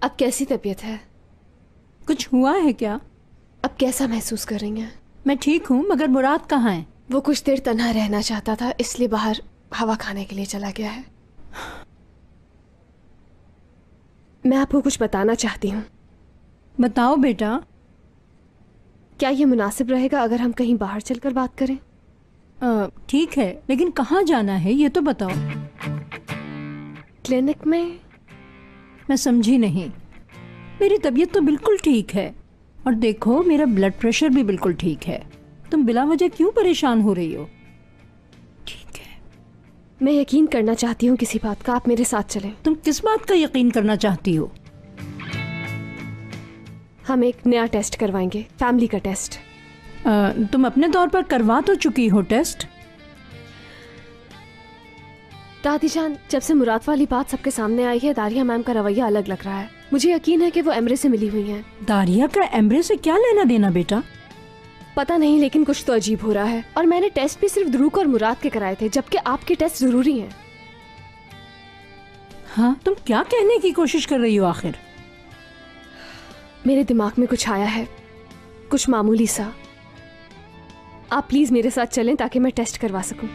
अब कैसी तबीयत है? कुछ हुआ है क्या? अब कैसा महसूस कर रही हैं? मैं ठीक हूँ, मगर मुराद कहाँ है? वो कुछ देर तन्हा रहना चाहता था, इसलिए बाहर हवा खाने के लिए चला गया है। मैं आपको कुछ बताना चाहती हूँ। बताओ बेटा। क्या ये मुनासिब रहेगा अगर हम कहीं बाहर चलकर बात करें? ठीक है, लेकिन कहाँ जाना है ये तो बताओ। क्लिनिक में। मैं समझी नहीं। मेरी तबीयत तो बिल्कुल ठीक है, और देखो मेरा ब्लड प्रेशर भी बिल्कुल ठीक है। तुम बिला वजह क्यों परेशान हो रही हो? ठीक है, मैं यकीन करना चाहती हूँ किसी बात का, आप मेरे साथ चलें। तुम किस बात का यकीन करना चाहती हो? हम एक नया टेस्ट करवाएंगे, फैमिली का टेस्ट। तुम अपने तौर पर करवा तो चुकी हो टेस्ट। दादी जान, जब से मुराद वाली बात सबके सामने आई है, दारिया मैम का रवैया अलग लग रहा है। मुझे यकीन है कि वो एमरे से मिली हुई हैं। दारिया का एमरे से क्या लेना देना बेटा? पता नहीं, लेकिन कुछ तो अजीब हो रहा है। और मैंने टेस्ट भी सिर्फ ध्रुव और मुराद के कराए थे, जबकि आपके टेस्ट जरूरी हैं। हाँ, तुम क्या कहने की कोशिश कर रही हो आखिर? मेरे दिमाग में कुछ आया है, कुछ मामूली सा। आप प्लीज मेरे साथ चलें ताकि मैं टेस्ट करवा सकूं।